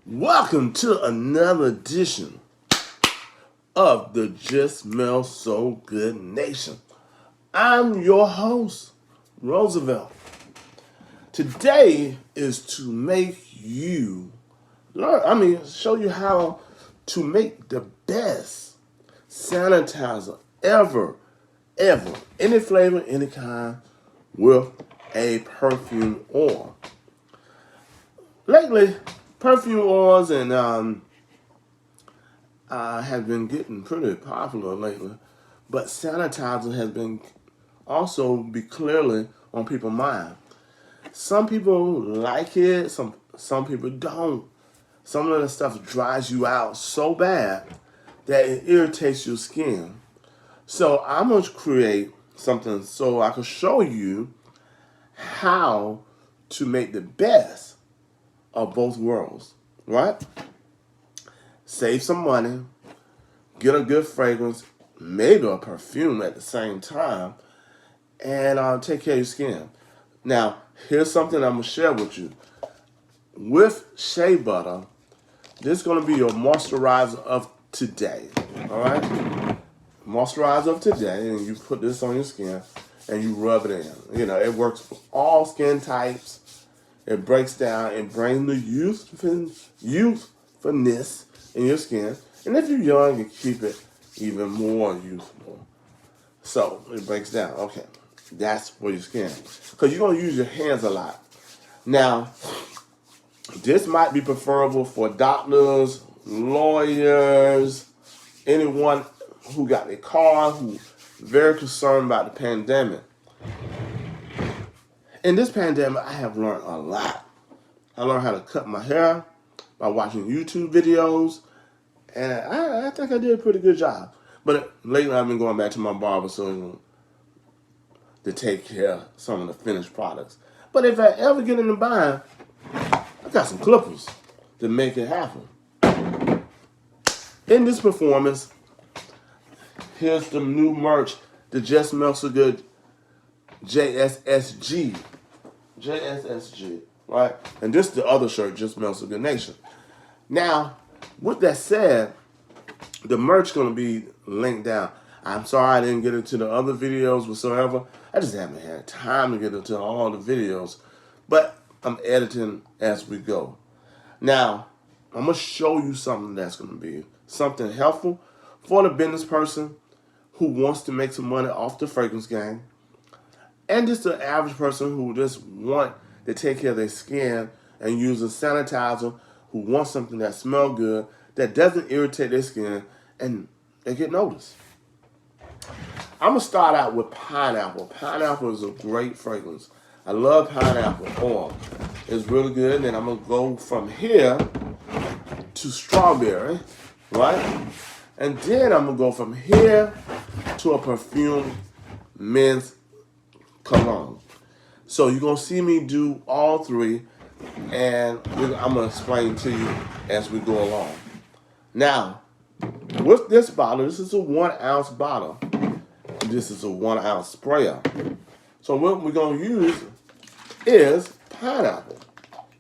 Welcome to another edition of the Just Smell So Good Nation. I'm your host, Roosevelt. Today is to make you show you how to make the best sanitizer ever, any flavor, any kind, with a perfume oil. Lately, perfume oils and have been getting pretty popular lately, but sanitizer has been also be clearly on people's mind. Some people like it, some people don't. Some of the stuff dries you out so bad that it irritates your skin. So I'm going to create something so I can show you how to make the best of both worlds, right? Save some money, get a good fragrance, maybe a perfume at the same time, and take care of your skin. Now, here's something I'm going to share with you. With shea butter, this is going to be your moisturizer of today, all right? Moisturizer of today, and you put this on your skin, and you rub it in. You know, it works for all skin types. It breaks down and brings the youthfulness in your skin. And if you're young, you keep it even more youthful. So it breaks down. Okay, that's for your skin. Because you're going to use your hands a lot. Now, this might be preferable for doctors, lawyers, anyone who got a car, who's very concerned about the pandemic. In this pandemic, I have learned a lot. I learned how to cut my hair by watching YouTube videos, and I think I did a pretty good job. But lately, I've been going back to my barber so to take care of some of the finished products. But if I ever get in the bind, I got some clippers to make it happen. In this performance, here's the new merch, the Just Smell So Good JSSG. JSSG, right? And this is the other shirt, Just Smell So Good Nation. Now, with that said, the merch going to be linked down. I'm sorry I didn't get into the other videos whatsoever. I just haven't had time to get into all the videos. But I'm editing as we go. Now, I'm going to show you something that's going to be something helpful for the business person who wants to make some money off the fragrance game, and just the average person who just want to take care of their skin and use a sanitizer, who wants something that smells good, that doesn't irritate their skin, and they get noticed. I'm going to start out with pineapple. Pineapple is a great fragrance. I love pineapple oil. It's really good. And then I'm going to go from here to strawberry, right? And then I'm going to go from here to a perfume men's cologne. So you're going to see me do all three, and I'm going to explain to you as we go along. Now, with this bottle, this is a 1 ounce bottle. This is a 1 ounce sprayer. So what we're going to use is pineapple.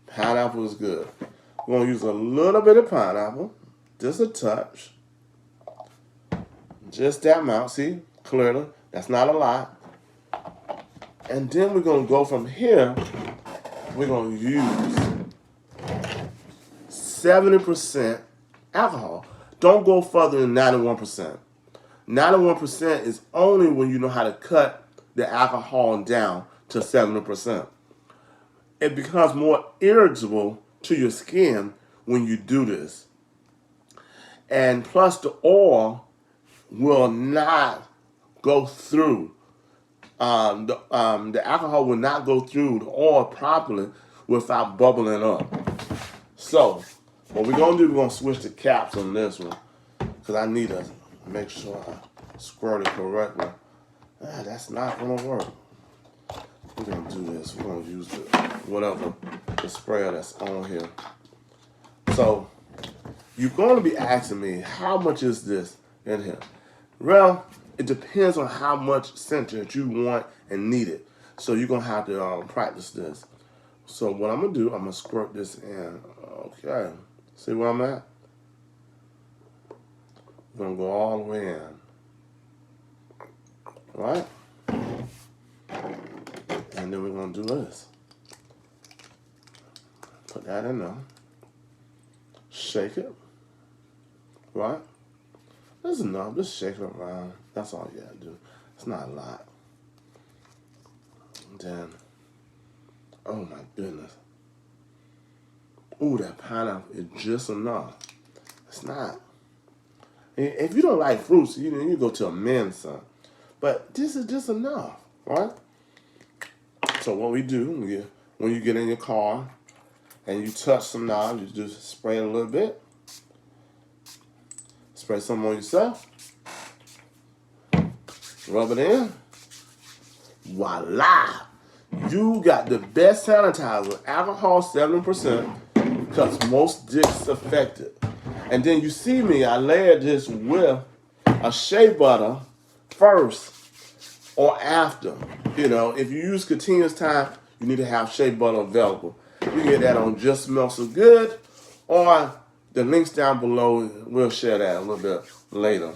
Pineapple is good. We're going to use a little bit of pineapple, just a touch. Just that amount, see, clearly, that's not a lot. And then we're going to go from here, we're going to use 70% alcohol. Don't go further than 91%. 91% is only when you know how to cut the alcohol down to 70%. It becomes more irritable to your skin when you do this. And plus the oil will not go through. The alcohol will not go through the oil properly without bubbling up. So what we're going to do, we're going to switch the caps on this one, because I need to make sure I squirt it correctly. That's not going to work. We're going to do this. We're going to use the sprayer that's on here. So you're going to be asking me, how much is this in here? Well, it depends on how much scent that you want and need it. So you're going to have to practice this. So what I'm going to do, I'm going to squirt this in. Okay. See where I'm at? We're going to go all the way in. Right? And then we're going to do this. Put that in there. Shake it. Right? That's enough. Just shake it around. That's all you got to do. It's not a lot. And then, oh my goodness. Ooh, that pineapple is just enough. It's not. If you don't like fruits, you go to a men's son. But this is just enough, right? So what we do, when you get in your car and you touch some knobs, you just spray it a little bit. Spray some on yourself. Rub it in. Voila! You got the best sanitizer, alcohol 7%, because most disinfected. And then you see me, I layered this with a shea butter first or after. You know, if you use continuous time, you need to have shea butter available. You can get that on Just Smell So Good, or the links down below, we'll share that a little bit later.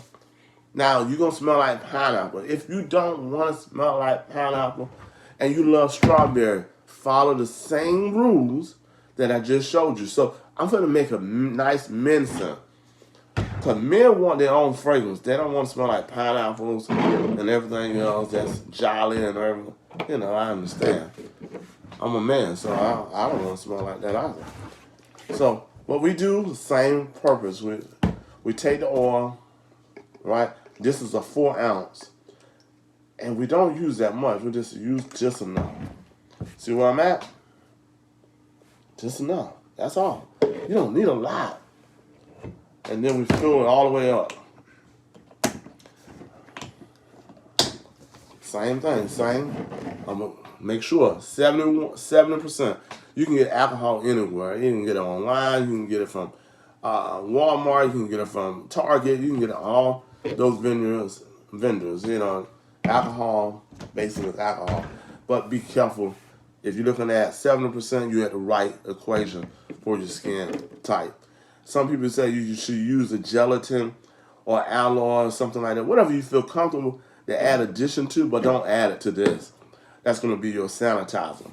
Now, you're going to smell like pineapple. If you don't want to smell like pineapple and you love strawberry, follow the same rules that I just showed you. So I'm going to make a nice men's scent. Because men want their own fragrance. They don't want to smell like pineapples and everything else that's jolly and everything. You know, I understand. I'm a man, so I don't want to smell like that either. So what we do, the same purpose. We take the oil, right? This is a 4 ounce. And we don't use that much. We just use just enough. See where I'm at? Just enough. That's all. You don't need a lot. And then we fill it all the way up. Same thing, same. I'm going to make sure, 70%. You can get alcohol anywhere. You can get it online. You can get it from Walmart. You can get it from Target. You can get it all those vendors, you know, alcohol, basically it's alcohol. But be careful. If you're looking at 70%, you have the right equation for your skin type. Some people say you should use a gelatin or aloe or something like that. Whatever you feel comfortable to add addition to, but don't add it to this. That's going to be your sanitizer.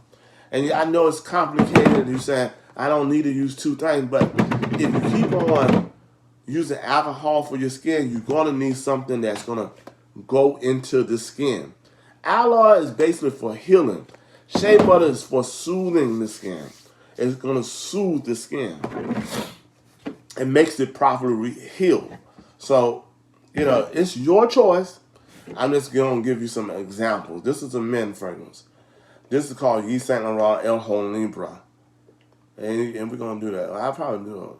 And I know it's complicated. You're saying, I don't need to use 2 things. But if you keep on using alcohol for your skin, you're going to need something that's going to go into the skin. Aloe is basically for healing. Shea butter is for soothing the skin. It's going to soothe the skin. It makes it properly heal. So, you know, it's your choice. I'm just going to give you some examples. This is a men's fragrance. This is called Yves Saint Laurent El Homme Libre. And we're going to do that. I'll probably do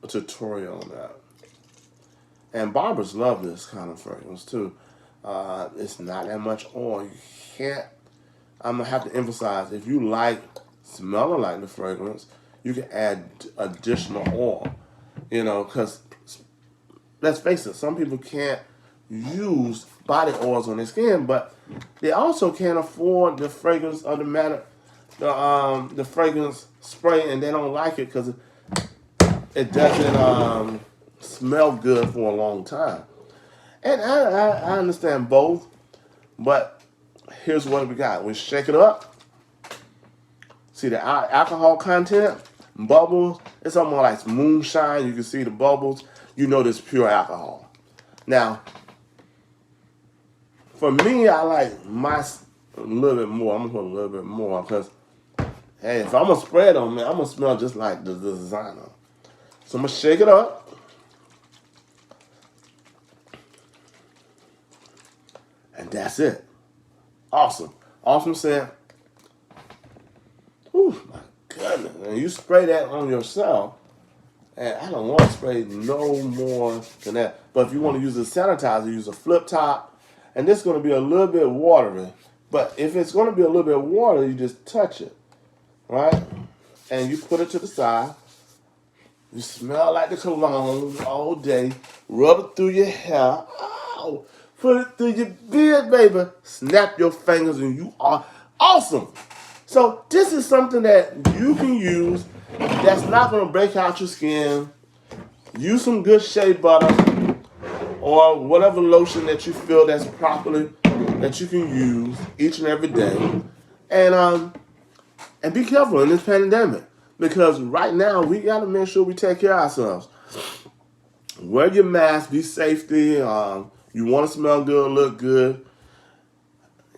a tutorial on that. And barbers love this kind of fragrance too. It's not that much oil. You can't, I'm going to have to emphasize, if you like smelling like the fragrance, you can add additional oil. You know, because let's face it, some people can't use body oils on their skin, but they also can't afford the fragrance of the matter, the fragrance spray, and they don't like it because it doesn't smell good for a long time. And I understand both, but here's what we got. We shake it up. See the alcohol content, bubbles. It's almost like moonshine. You can see the bubbles. You know this pure alcohol. Now, for me, I like my a little bit more. I'm gonna put a little bit more because, hey, if I'm gonna spray it on me, I'm gonna smell just like the designer. So I'm gonna shake it up. And that's it. Awesome. Awesome scent. Ooh, my goodness. And you spray that on yourself, and I don't want to spray no more than that. But if you want to use a sanitizer, use a flip top. And this is going to be a little bit watery. But if it's going to be a little bit watery, you just touch it. Right? And you put it to the side. You smell like the cologne all day. Rub it through your hair. Ow! Put it through your beard, baby. Snap your fingers and you are awesome. So this is something that you can use that's not going to break out your skin. Use some good shea butter or whatever lotion that you feel that's properly that you can use each and every day. And be careful in this pandemic, because right now we got to make sure we take care of ourselves. Wear your mask, be safety. You want to smell good, look good.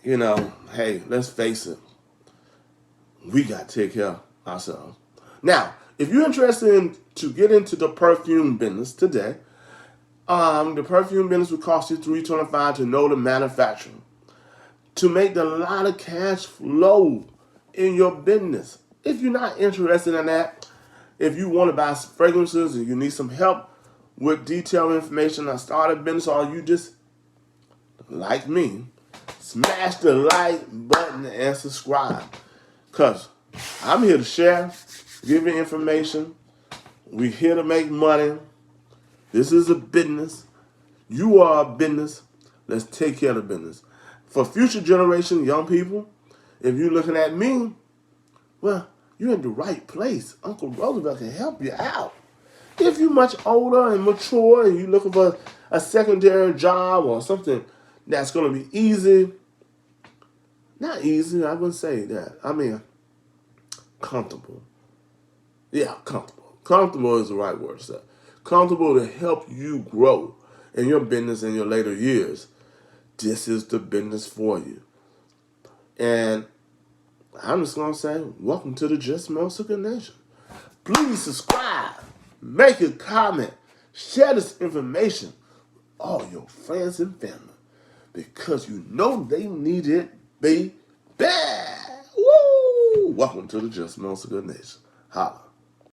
You know, hey, let's face it. We got to take care of ourselves. Now, if you're interested to get into the perfume business today, the perfume business will cost you $325 to know the manufacturer. To make a lot of cash flow in your business. If you're not interested in that, if you want to buy fragrances and you need some help with detailed information on start a business, or you just, like me, smash the like button and subscribe. Because I'm here to share, give you information. We're here to make money. This is a business. You are a business. Let's take care of the business. For future generation, young people, if you're looking at me, well, you're in the right place. Uncle Roosevelt can help you out. If you're much older and mature and you're looking for a secondary job or something that's going to be easy, not easy, I wouldn't say that. I mean, comfortable. Yeah, comfortable. Comfortable is the right word to say. Comfortable to help you grow in your business in your later years. This is the business for you. And I'm just going to say, welcome to the Just Smell So Good Nation. Please subscribe, make a comment, share this information with all your friends and family, because you know they need it, baby. Woo! Welcome to the Just Smell So Good Nation. Holla.